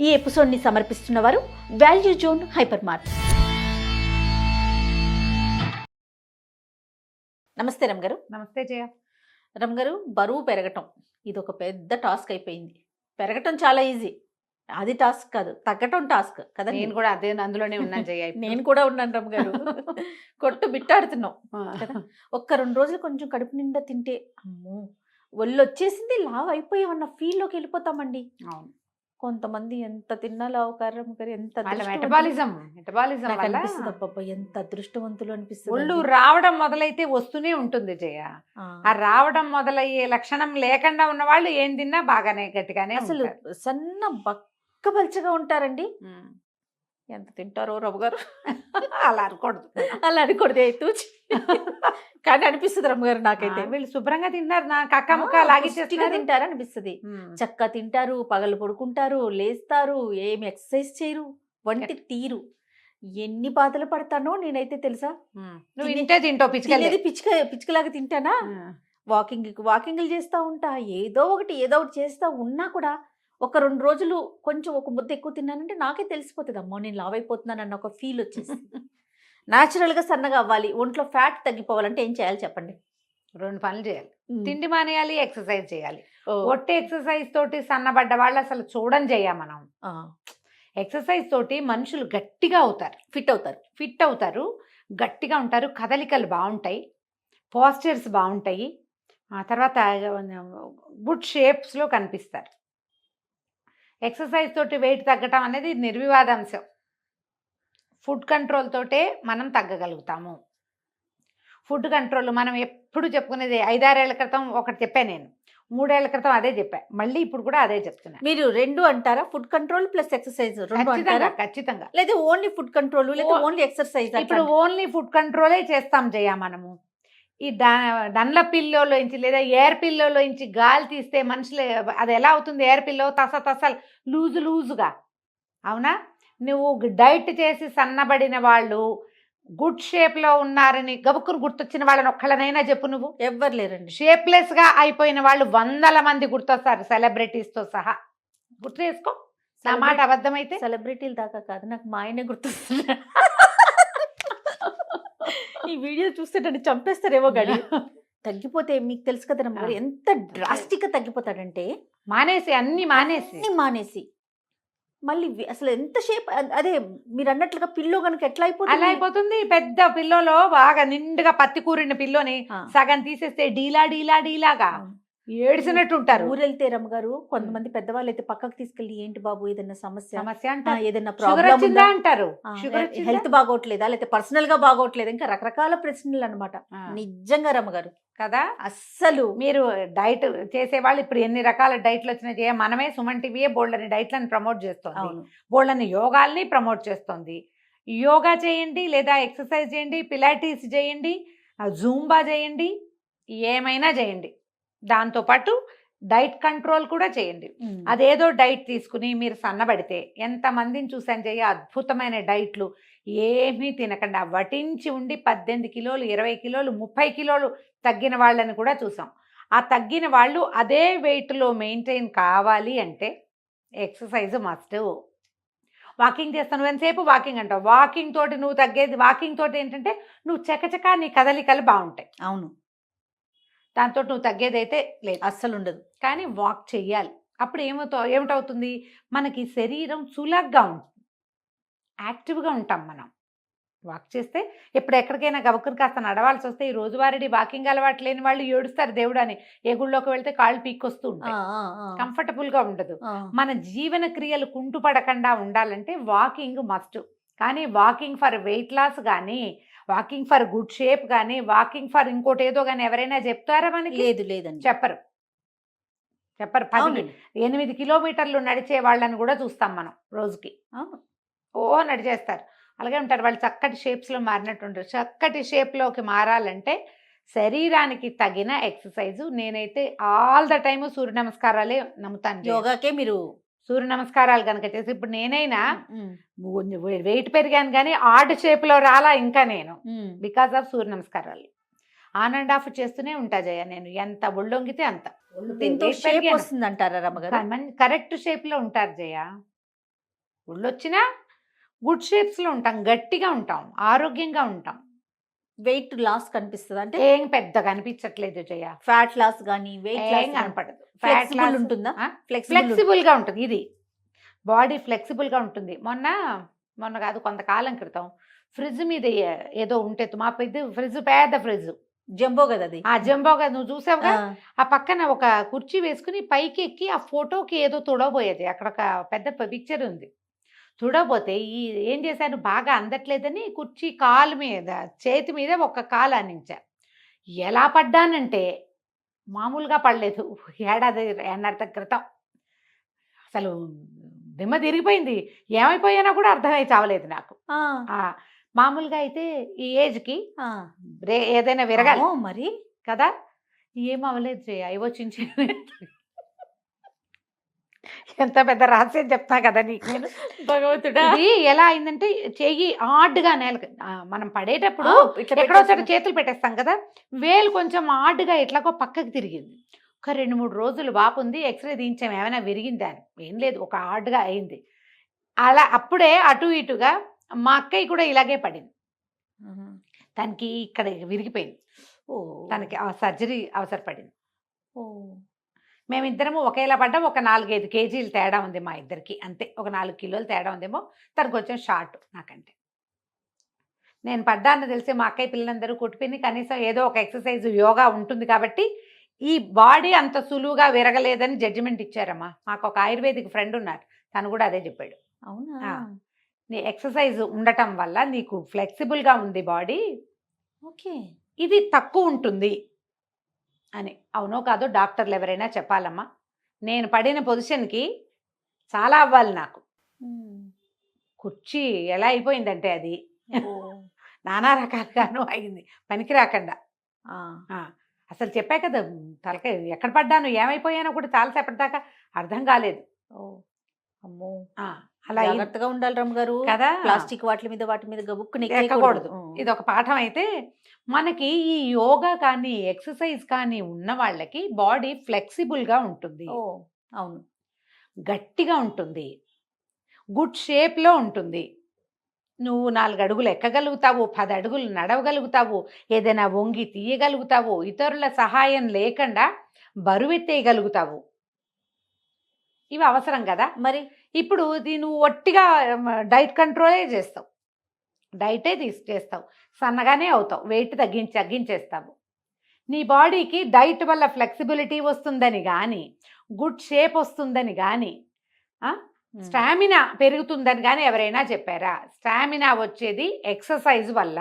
ఈ ఎపిసోడ్ని సమర్పిస్తున్నవారు value zone hyper mart. నమస్తే రమ్ గారు. నమస్తే జయ. రమ్ గారు, బరువు పెరగటం ఇది ఒక పెద్ద టాస్క్ అయిపోయింది. పెరగటం చాలా ఈజీ, అది టాస్క్ కాదు, తగ్గటం టాస్క్ కదా. నేను కూడా అదే అందులోనే ఉన్నాను జయ. నేను కూడా ఉన్నాను రమ్ గారు. కొట్టు బిట్టాడుతున్నాం కదా. ఒక్క 2 రోజులు కొంచెం కడుపు నిండా తింటే అమ్మో ఒళ్ళు వచ్చేసింది, లావ్ అయిపోయామన్న ఫీల్లోకి వెళ్ళిపోతామండి. అవును, కొంతమంది ఎంత తిన్నా లావు కారం గారు, ఎంత మెటబాలిజం అనిపిస్తుంది. అబ్బబ్బా ఎంత అదృష్టవంతులు అనిపిస్తుంది. ఒళ్ళు రావడం మొదలైతే వస్తూనే ఉంటుంది జయ. ఆ రావడం మొదలయ్యే లక్షణం లేకుండా ఉన్న వాళ్ళు ఏం తిన్నా బాగానే గట్టిగానే అసలు సన్న బక్కబల్చగా ఉంటారండి. ఎంత తింటారో రఘు గారు. అలా అనకూడదు, అలా అనకూడదు తూచి. కానీ అనిపిస్తుంది రమ్మ గారు, నాకైతే వీళ్ళు శుభ్రంగా తింటారు, నాకు అక్క ముక్క లాగిచ్చేట్టుగా తింటారు అనిపిస్తుంది. చక్కగా తింటారు, పగలు పడుకుంటారు, లేస్తారు, ఏమి ఎక్సర్సైజ్ చేయరు, వంటి తీరు. ఎన్ని బాధలు పడతానో నేనైతే తెలుసా. నువ్వు ఇంటే తింటావు, పిచ్చుకలాగా తింటానా. వాకింగ్లు చేస్తూ ఉంటా, ఏదో ఒకటి చేస్తా ఉన్నా కూడా ఒక 2 రోజులు కొంచెం ఒక ముద్ద ఎక్కువ తిన్నానంటే నాకే తెలిసిపోతుంది, అమ్మో నేను లావ్ అయిపోతున్నాను అన్న ఒక ఫీల్ వచ్చేసి. న్యాచురల్గా సన్నగా అవ్వాలి, ఒంట్లో ఫ్యాట్ తగ్గిపోవాలంటే ఏం చేయాలి చెప్పండి? 2 పనులు చేయాలి. తిండి మానేయాలి, ఎక్సర్సైజ్ చేయాలి. ఒట్టి ఎక్సర్సైజ్ తోటి సన్నబడ్డ వాళ్ళు అసలు చూడం చేయ. మనం ఎక్సర్సైజ్ తోటి మనుషులు గట్టిగా అవుతారు, ఫిట్ అవుతారు, గట్టిగా ఉంటారు, కదలికలు బాగుంటాయి, పోస్చర్స్ బాగుంటాయి, ఆ తర్వాత గుడ్ షేప్స్లో కనిపిస్తారు. ఎక్సర్సైజ్ తోటి వెయిట్ తగ్గటం అనేది నిర్వివాదాంశం. ఫుడ్ కంట్రోల్ తోటే మనం తగ్గగలుగుతాము. ఫుడ్ కంట్రోల్ మనం ఎప్పుడు చెప్పుకునేది. 5-6 ఏళ్ల క్రితం ఒకటి చెప్పాను నేను, 3 ఏళ్ల క్రితం అదే చెప్పా, మళ్ళీ ఇప్పుడు కూడా అదే చెప్తున్నా. మీరు 2 అంటారా? ఫుడ్ కంట్రోల్ ప్లస్ ఎక్సర్సైజ్ ఖచ్చితంగా. లేదా ఓన్లీ ఫుడ్ కంట్రోల్ లేదా ఓన్లీ ఎక్సర్సైజ్? ఇప్పుడు ఓన్లీ ఫుడ్ కంట్రోలే చేస్తాం జయ. మనము ఈ డండ్ల పిల్లోలోంచి లేదా ఎయిర్ పిల్లోలోంచి గాలి తీస్తే మనుషులు అది ఎలా అవుతుంది? ఎయిర్ పిల్లో తసలు లూజుగా, అవునా? నువ్వు డైట్ చేసి సన్నబడిన వాళ్ళు, గుడ్ షేప్లో ఉన్నారని గబుక్కును గుర్తొచ్చిన వాళ్ళని ఒక్కళ్ళనైనా చెప్పు. నువ్వు ఎవ్వరు లేరండి. షేప్లెస్గా అయిపోయిన వాళ్ళు 100 మంది గుర్తొస్తారు, సెలబ్రిటీస్తో సహా. గుర్తు చేసుకో, నా మాట అబద్ధమైతే. సెలబ్రిటీలు దాకా కాదు, నాకు మా ఆయనే గుర్తొస్తున్నా. ఈ వీడియో చూస్తే నన్ను చంపేస్తారేమో గడి. తగ్గిపోతే మీకు తెలుసు కదా రమ్మ గారు, ఎంత డ్రాస్టిక్గా తగ్గిపోతాడంటే అన్ని మానేసి మళ్ళీ అసలు ఎంత షేప్. అదే మీరు అన్నట్లుగా పిల్లో కనుక ఎట్లా అయిపోతుంది. పెద్ద పిల్లోలో బాగా నిండుగా పత్తి కూరిన పిల్లోని సగం తీసేస్తే డీలాగా ఏడిసినట్టు ఉంటారు. ఊరెళ్తే రమ్మ గారు కొంతమంది పెద్దవాళ్ళు అయితే పక్కకు తీసుకెళ్ళి, ఏంటి బాబు ఏదైనా సమస్య అంటారు, ఏదైనా ప్రాబ్లం అంటారు, హెల్త్ బాగోట్లేదా, లేకపోతే పర్సనల్ గా బాగోట్లేదు, ఇంకా రకరకాల ప్రశ్నలు అనమాట. నిజంగా రమ్మ గారు కదా. అస్సలు మీరు డైట్ చేసేవాళ్ళు ఇప్పుడు ఎన్ని రకాల డైట్లు వచ్చినాయి. మనమే సుమన్ టీవీయే బోల్డని డైట్లను ప్రమోట్ చేస్తుంది, బోల్డని యోగాల్ని ప్రమోట్ చేస్తుంది. యోగా చేయండి, లేదా ఎక్సర్సైజ్ చేయండి, పిలాటిస్ చేయండి, జూంబా చేయండి, ఏమైనా చేయండి. దాంతోపాటు డైట్ కంట్రోల్ కూడా చేయండి. అదేదో డైట్ తీసుకుని మీరు సన్నబడితే ఎంతమందిని చూసాను చేయ, అద్భుతమైన డైట్లు ఏమీ తినకుండా వటించి ఉండి 18 కిలోలు, 20 కిలోలు, 30 కిలోలు తగ్గిన వాళ్ళని కూడా చూసాం. ఆ తగ్గిన వాళ్ళు అదే వెయిట్లో మెయింటైన్ కావాలి అంటే ఎక్సర్సైజ్ మస్ట్. వాకింగ్ చేస్తాను, ఎంతసేపు వాకింగ్ అంటావు. వాకింగ్ తోటి నువ్వు తగ్గేది, వాకింగ్ తోటి ఏంటంటే నువ్వు చకచకా నీ కదలికలు బాగుంటాయి. అవును, దాంతో నువ్వు తగ్గేదైతే లేదు, అస్సలు ఉండదు. కానీ వాక్ చెయ్యాలి. అప్పుడు ఏమిటవుతుంది, మనకి శరీరం చులగ్గా ఉంటుంది, యాక్టివ్గా ఉంటాం మనం. వాక్ చేస్తే ఇప్పుడు ఎక్కడికైనా గబుక్కుని కాస్త నడవాల్సి వస్తే, ఈ రోజువారీ వాకింగ్ అలవాటు లేని వాళ్ళు ఏడుస్తారు దేవుడు అని. ఏ గుళ్ళోకి వెళ్తే కాళ్ళు పీక్కొస్తూ ఉంటాయి, కంఫర్టబుల్గా ఉండదు. మన జీవన క్రియలు కుంటుపడకుండా ఉండాలంటే వాకింగ్ మస్ట్. కానీ వాకింగ్ ఫర్ వెయిట్ లాస్ కానీ, వాకింగ్ ఫర్ గుడ్ షేప్ కానీ, వాకింగ్ ఫర్ ఇంకోటి ఏదో కానీ ఎవరైనా చెప్తారా మనకి? లేదండి, చెప్పరు. 8 కిలోమీటర్లు నడిచే వాళ్ళని కూడా చూస్తాం మనం రోజుకి. నడిచేస్తారు, అలాగే ఉంటారు. వాళ్ళు చక్కటి షేప్స్లో మారినట్టు ఉంటారు. చక్కటి షేప్లోకి మారాలంటే శరీరానికి తగిన ఎక్సర్సైజు. నేనైతే ఆల్ ద టైము సూర్య నమస్కారాలే నమ్ముతాను. యోగాకే మీరు సూర్య నమస్కారాలు కనుక చేసి, ఇప్పుడు నేనైనా వెయిట్ పెరిగాను కానీ ఆర్డ్ షేప్లో రాలా ఇంకా నేను, బికాస్ ఆఫ్ సూర్య నమస్కారాలు. ఆన్ అండ్ ఆఫ్ చేస్తూనే ఉంటా జయ. నేను ఎంత ఒళ్ళొంగితే అంత వస్తుంది అంటారా రమ్మగారు? కరెక్ట్ షేప్లో ఉంటారు జయ. ఒళ్ళొచ్చినా గుడ్ షేప్స్లో ఉంటాం, గట్టిగా ఉంటాం, ఆరోగ్యంగా ఉంటాం. వెయిట్ లాస్ కనిపిస్తుంది అంటే ఏం పెద్దగా అనిపించట్లేదు జయ. ఫ్యాట్ లాస్ కానీ వెయిట్ ఏం లాస్ కనపడదు. ఫ్లెక్సిబుల్ ఉంటుందా? ఫ్లెక్సిబుల్ గా ఉంటుంది, ఇది బాడీ ఫ్లెక్సిబుల్ గా ఉంటుంది. మొన్న కాదు, కొంతకాలం క్రితం ఫ్రిడ్జ్ మీద ఏదో ఉంటే, మా పెద్ద ఫ్రిడ్జ్, పెద్ద ఫ్రిడ్జ్, జంబో కదా అది. ఆ జంబోగా నువ్వు చూసావుగా, ఆ పక్కన ఒక కుర్చీ వేసుకుని పైకి ఎక్కి ఆ ఫోటోకి ఏదో తుడవబోయేది. అక్కడ ఒక పెద్ద పిక్చర్ ఉంది. తుడవబోతే ఏం చేశాను, బాగా అందట్లేదని కుర్చీ కాలు మీద, చేతి మీద ఒక కాలు ఆనించా. ఎలా పడ్డానంటే మామూలుగా పడలేదు. ఏడాది క్రితం అసలు దిమ్మ తిరిగిపోయింది. ఏమైపోయానో కూడా అర్థమై చావలేదు నాకు. మామూలుగా అయితే ఈ ఏజ్కి ఏదైనా విరగాలి మరి కదా, ఏం అవ్వలేదు జయ. ఏవో చిన్న ఎంత పెద్ద రహస్యం చెప్తా కదా నీకు నేను. భగవంతుడా, ఇది ఎలా అయిందంటే, చెయ్యి ఆడ్గా నేలకి, మనం పడేటప్పుడు ఎక్కడో చోట చేతులు పెట్టేస్తాం కదా, వేలు కొంచెం ఆడ్గా ఎట్లాగో పక్కకి తిరిగింది. ఒక 2-3 రోజులు వాపు ఉంది. ఎక్స్రే తీయించాం, ఏమైనా విరిగిందా అని. ఏం లేదు, ఒక ఆడ్గా అయింది. అలా అప్పుడే అటు ఇటుగా మా అక్కయ్య కూడా ఇలాగే పడింది. తనకి ఇక్కడ విరిగిపోయింది. తనకి ఆ సర్జరీ అవసరపడింది. మేమిద్దరము ఒకేలా పడ్డాం. ఒక 4-5 కేజీలు తేడా ఉంది మా ఇద్దరికి, అంతే. ఒక 4 కిలోలు తేడా ఉందేమో. తనకు కొంచెం షార్ట్, నాకంటే. నేను పడ్డాను తెలిసి మా అక్కయ్య పిల్లలందరూ కొట్టిపోయింది. కనీసం ఏదో ఒక ఎక్సర్సైజ్, యోగా ఉంటుంది కాబట్టి ఈ బాడీ అంత సులువుగా విరగలేదని జడ్జిమెంట్ ఇచ్చారమ్మా. మాకు ఒక ఆయుర్వేదిక్ ఫ్రెండ్ ఉన్నారు, తను కూడా అదే చెప్పాడు. అవునా? నీ ఎక్సర్సైజ్ ఉండటం వల్ల నీకు ఫ్లెక్సిబుల్గా ఉంది బాడీ, ఓకే, ఇది తక్కువ ఉంటుంది అని. అవునో కాదో డాక్టర్లు ఎవరైనా చెప్పాలమ్మా. నేను పడిన పొజిషన్కి చాలా అవ్వాలి నాకు. కుర్చీ ఎలా అయిపోయిందంటే అది నానా రకాలుగాను అయింది, పనికి రాకుండా. అసలు చెప్పా కదా, తలకాయ ఎక్కడ పడ్డాను, ఏమైపోయానో కూడా చాలాసేపటి దాకా అర్థం కాలేదు. అమ్మో, అలా జాగ్రత్తగా ఉండాలి రమ్మ గారు కదా. ప్లాస్టిక్ వాటి మీద గబుక్కుని ఎక్కకూడదు. ఇది ఒక పాఠం. అయితే మనకి ఈ యోగా కానీ ఎక్సర్సైజ్ కానీ ఉన్న వాళ్ళకి బాడీ ఫ్లెక్సిబుల్గా ఉంటుంది. అవును, గట్టిగా ఉంటుంది, గుడ్ షేప్లో ఉంటుంది. నువ్వు 4 అడుగులు ఎక్కగలుగుతావు, 10 అడుగులు నడవగలుగుతావు, ఏదైనా వంగి తీయగలుగుతావు, ఇతరుల సహాయం లేకుండా బరువెత్తేయగలుగుతావు. ఇవి అవసరం కదా. మరి ఇప్పుడు నువ్వు ఒట్టిగా డైట్ కంట్రోలే చేస్తావు, డైటే చేస్తావు, సన్నగానే అవుతావు, వెయిట్ తగ్గించేస్తావు. నీ బాడీకి డైట్ వల్ల ఫ్లెక్సిబిలిటీ వస్తుందని కానీ, గుడ్ షేప్ వస్తుందని కానీ, స్టామినా పెరుగుతుందని కానీ ఎవరైనా చెప్పారా? స్టామినా వచ్చేది ఎక్సర్సైజ్ వల్ల.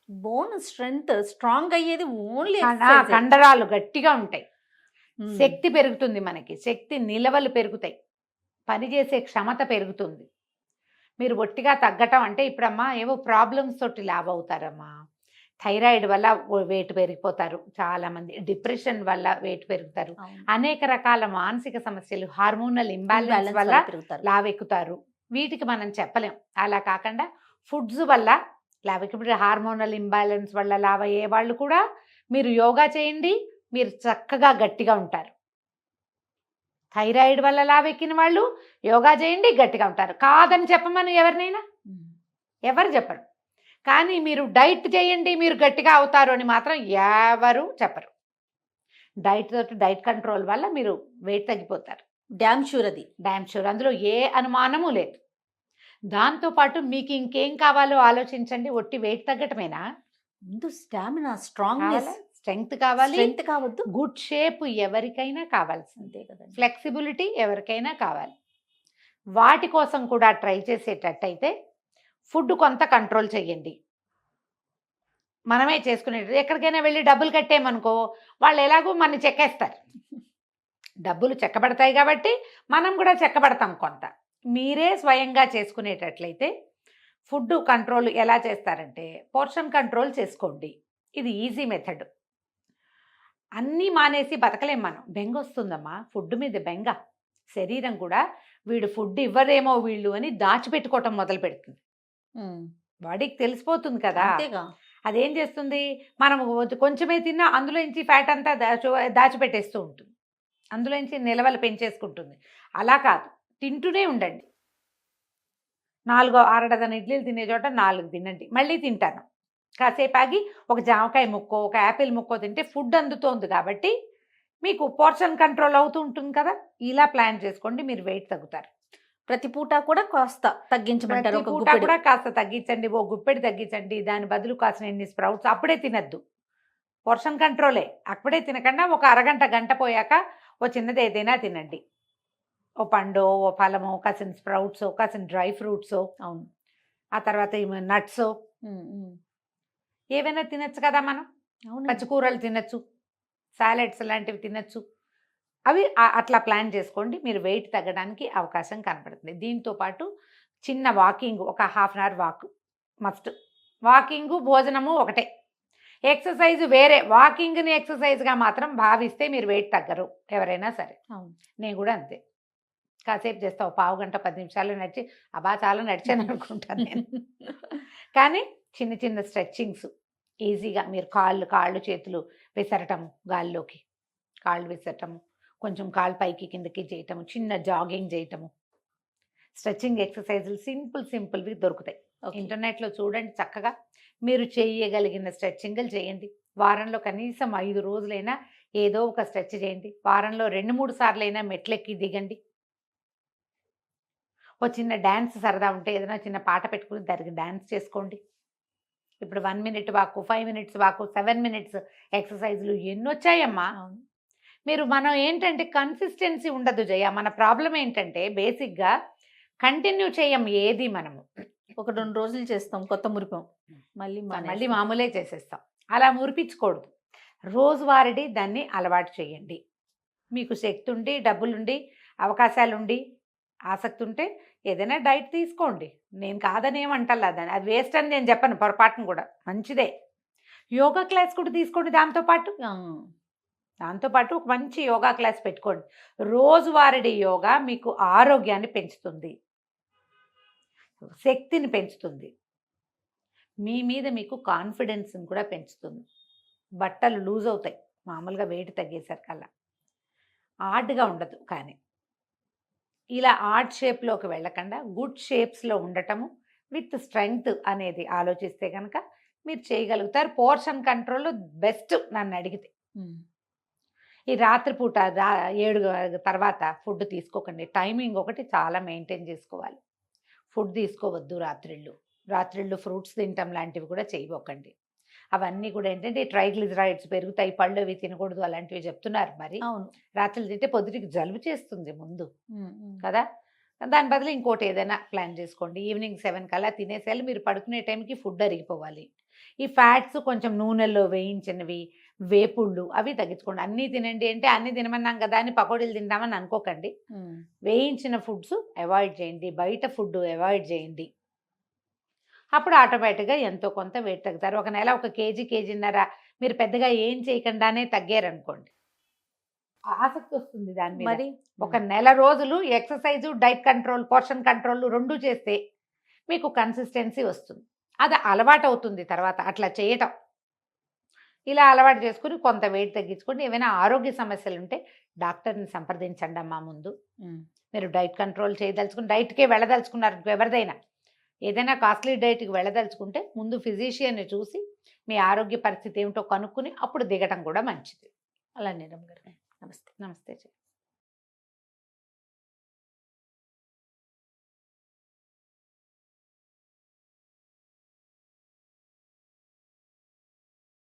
బోన్ స్ట్రెంగ్త్ స్ట్రాంగ్ అయ్యేది ఓన్లీ కండరాలు గట్టిగా ఉంటాయి, శక్తి పెరుగుతుంది, మనకి శక్తి నిలవలు పెరుగుతాయి, పనిచేసే క్షమత పెరుగుతుంది. మీరు ఒట్టిగా తగ్గటం అంటే, ఇప్పుడమ్మా ఏవో ప్రాబ్లమ్స్ తోటి లావ్ అవుతారమ్మా. థైరాయిడ్ వల్ల వెయిట్ పెరిగిపోతారు చాలామంది, డిప్రెషన్ వల్ల వెయిట్ పెరుగుతారు, అనేక రకాల మానసిక సమస్యలు, హార్మోనల్ ఇంబ్యాలెన్స్ వల్ల లావ్ ఎక్కుతారు. వీటికి మనం చెప్పలేం. అలా కాకుండా ఫుడ్స్ వల్ల లావ్, ఇప్పుడు హార్మోనల్ ఇంబ్యాలెన్స్ వల్ల లావ్ అయ్యే వాళ్ళు కూడా మీరు యోగా చేయండి, మీరు చక్కగా గట్టిగా ఉంటారు. థైరాయిడ్ వల్ల లావెక్కిన వాళ్ళు యోగా చేయండి, గట్టిగా ఉంటారు. కాదని చెప్పమని ఎవరినైనా, ఎవరు చెప్పరు. కానీ మీరు డైట్ చేయండి మీరు గట్టిగా అవుతారు అని మాత్రం ఎవరు చెప్పరు. డైట్ కంట్రోల్ వల్ల మీరు వెయిట్ తగ్గిపోతారు. డ్యామ్ షూర్, అది డ్యామ్ షూర్, అందులో ఏ అనుమానము లేదు. దాంతోపాటు మీకు ఇంకేం కావాలో ఆలోచించండి. ఒట్టి వెయిట్ తగ్గటమేనా? ముందు స్టామినా, స్ట్రాంగ్నెస్, స్ట్రెంగ్త్ కావాలి. స్ట్రెంగ్త్ కావద్దు, గుడ్ షేప్ ఎవరికైనా కావాల్సిందే కదా, ఫ్లెక్సిబిలిటీ ఎవరికైనా కావాలి. వాటి కోసం కూడా ట్రై చేసేటట్టయితే ఫుడ్ కొంత కంట్రోల్ చేయండి. మనమే చేసుకునేది. ఎక్కడికైనా వెళ్ళి డబ్బులు కట్టేమనుకో, వాళ్ళు ఎలాగో మన చెక్కేస్తారు. డబ్బులు చెక్కబడతాయి కాబట్టి మనం కూడా చెక్కబడతాం కొంత. మీరే స్వయంగా చేసుకునేటట్లయితే ఫుడ్ కంట్రోల్ ఎలా చేస్తారంటే, పోర్షన్ కంట్రోల్ చేసుకోండి. ఇది ఈజీ మెథడ్. అన్నీ మానేసి బతకలేం మనం. బెంగ వస్తుందమ్మా, ఫుడ్ మీద బెంగ. శరీరం కూడా వీడు ఫుడ్ ఇవ్వరేమో వీళ్ళు అని దాచిపెట్టుకోవటం మొదలు పెడుతుంది. బాడీకి తెలిసిపోతుంది కదా. అదేం చేస్తుంది, మనం కొంచెమే తిన్నా అందులోంచి ఫ్యాట్ అంతా దాచిపెట్టేస్తూ ఉంటుంది, అందులోంచి నిలవలు పెంచేసుకుంటుంది. అలా కాదు, తింటూనే ఉండండి. 6 డజన్ ఇడ్లీలు తినే చోట 4 తినండి, మళ్ళీ తింటాను. కాసేపు ఆగి ఒక జామకాయ ముక్కో ఒక యాపిల్ ముక్కో తింటే ఫుడ్ అందుతోంది కాబట్టి మీకు పోర్షన్ కంట్రోల్ అవుతూ ఉంటుంది కదా. ఇలా ప్లాన్ చేసుకోండి, మీరు వెయిట్ తగ్గుతారు. ప్రతి పూట కూడా కాస్త తగ్గించమంటారు. ప్రతి ఒక పూట గుప్పెడు కూడా కాస్త తగ్గించండి, ఓ గుప్పెడు తగ్గించండి. దాని బదులు కాసిన ఎన్ని స్ప్రౌట్స్ అప్పుడే తినద్దు, పోర్షన్ కంట్రోలే. అప్పుడే తినకుండా ఒక అరగంట గంట పోయాక ఓ చిన్నది ఏదైనా తినండి. ఓ పండు, ఓ ఫలము, కాసిన స్ప్రౌట్స్, కాసిన డ్రై ఫ్రూట్స్, అవును. ఆ తర్వాత నట్స్ ఏవైనా తినచ్చు కదా మనం. అవును. పచ్చికూరలు తినచ్చు, సాలెడ్స్ లాంటివి తినచ్చు. అవి అట్లా ప్లాన్ చేసుకోండి, మీరు వెయిట్ తగ్గడానికి అవకాశం కనపడుతుంది. దీంతో పాటు చిన్న వాకింగ్, ఒక half an hour walk must. Walking భోజనము ఒకటే, ఎక్సర్సైజ్ వేరే. వాకింగ్ని ఎక్సర్సైజ్గా మాత్రం భావిస్తే మీరు వెయిట్ తగ్గరు ఎవరైనా సరే. అవును. నేను కూడా అంతే, కాసేపు చేస్తా, ఒక పావు గంట 10 నిమిషాలు నడిచి అబ్బా చాలా నడిచాను అనుకుంటాను నేను. కానీ చిన్న చిన్న స్ట్రెచ్చింగ్స్ ఈజీగా మీరు కాళ్ళు చేతులు విసరటము, గాల్లోకి కాళ్ళు విసరటము, కొంచెం కాళ్ళు పైకి కిందకి చేయటము, చిన్న జాగింగ్ చేయటము, స్ట్రెచ్చింగ్ ఎక్సర్సైజులు సింపుల్వి దొరుకుతాయి. ఇంటర్నెట్లో చూడండి, చక్కగా మీరు చేయగలిగిన స్ట్రెచ్చింగ్లు చేయండి. వారంలో కనీసం 5 రోజులైనా ఏదో ఒక స్ట్రెచ్ చేయండి. వారంలో 2-3 సార్లైనా మెట్లెక్కి దిగండి. ఓ చిన్న డ్యాన్స్ సరదా ఉంటే ఏదైనా చిన్న పాట పెట్టుకుని దానికి డ్యాన్స్ చేసుకోండి. ఇప్పుడు 1 మినిట్ వాకు, 5 మినిట్స్ వాకు, 7 మినిట్స్ ఎక్సర్సైజులు ఎన్నొచ్చాయమ్మా. మనం ఏంటంటే కన్సిస్టెన్సీ ఉండదు జయ. మన ప్రాబ్లం ఏంటంటే బేసిక్గా కంటిన్యూ చేయం ఏది. మనము ఒక 2 రోజులు చేస్తాం, కొత్త మురిపం, మళ్ళీ మామూలే చేసేస్తాం. అలా మురిపించకూడదు. రోజువారీ దాన్ని అలవాటు చేయండి. మీకు శక్తి ఉండి, డబ్బులుండి, అవకాశాలుండి, ఆసక్తి ఉంటే ఏదైనా డైట్ తీసుకోండి. నేను కాదనేమంటల్లా, దాన్ని అది వేస్ట్ అని నేను చెప్పను పొరపాటును కూడా, మంచిదే. యోగా క్లాస్ కూడా తీసుకోండి. దాంతోపాటు ఒక మంచి యోగా క్లాస్ పెట్టుకోండి. రోజువారీ యోగా మీకు ఆరోగ్యాన్ని పెంచుతుంది, శక్తిని పెంచుతుంది, మీ మీద మీకు కాన్ఫిడెన్స్ని కూడా పెంచుతుంది. బట్టలు లూజ్ అవుతాయి మామూలుగా వెయిట్ తగ్గేసరికల్లా, ఆడ్గా ఉండదు. కానీ ఇలా ఆర్ట్ షేప్లోకి వెళ్ళకుండా గుడ్ షేప్స్లో ఉండటము విత్ స్ట్రెంగ్త్ అనేది ఆలోచిస్తే కనుక మీరు చేయగలుగుతారు. పోర్షన్ కంట్రోల్ బెస్ట్ నన్ను అడిగితే. ఈ రాత్రిపూట 7 తర్వాత ఫుడ్ తీసుకోకండి. టైమింగ్ ఒకటి చాలా మెయింటైన్ చేసుకోవాలి. ఫుడ్ తీసుకోవద్దు రాత్రిళ్ళు ఫ్రూట్స్ తినటం లాంటివి కూడా చేయబోకండి. అవన్నీ కూడా ఏంటంటే ట్రైగ్లిజరైడ్స్ పెరుగుతాయి, పళ్ళు అవి తినకూడదు అలాంటివి చెప్తున్నారు. మరి అవును, రాత్రులు తింటే పొద్దుటికి జలుబు చేస్తుంది ముందు కదా. దాని బదులు ఇంకోటి ఏదైనా ప్లాన్ చేసుకోండి. ఈవినింగ్ 7 కల్లా తినేసేయాలి. మీరు పడుకునే టైంకి ఫుడ్ అరిగిపోవాలి. ఈ ఫ్యాట్స్ కొంచెం నూనెల్లో వేయించినవి, వేపుళ్ళు అవి తగ్గించుకోండి. అన్నీ తినండి అంటే అన్నీ తినమన్నాం కదా అని పకోడీలు తింటామని అనుకోకండి. వేయించిన ఫుడ్స్ అవాయిడ్ చేయండి, బయట ఫుడ్ అవాయిడ్ చేయండి. అప్పుడు ఆటోమేటిక్గా ఎంతో కొంత వెయిట్ తగ్గుతారు. ఒక నెల 1 కేజీన్నర మీరు పెద్దగా ఏం చేయకుండానే తగ్గారనుకోండి, ఆసక్తి వస్తుంది దాని మీద. మరి ఒక నెల రోజులు exercise, diet control, portion control 2 చేస్తే మీకు కన్సిస్టెన్సీ వస్తుంది. అది అలవాటు అవుతుంది తర్వాత అట్లా చేయటం. ఇలా అలవాటు చేసుకుని కొంత వెయిట్ తగ్గించుకోండి. ఏమైనా ఆరోగ్య సమస్యలు ఉంటే డాక్టర్ని సంప్రదించండి అమ్మా. ముందు మీరు డైట్ కంట్రోల్ చేయదలుచుకుని, డైట్కే వెళ్ళదలుచుకున్నారు ఎవరిదైనా, ఏదైనా కాస్ట్లీ డైట్కి వెళ్ళదలుచుకుంటే ముందు ఫిజిషియన్ని చూసి మీ ఆరోగ్య పరిస్థితి ఏమిటో కనుక్కుని అప్పుడు దిగటం కూడా మంచిది. అలానే రమ్మ గారు. నమస్తే. నమస్తే.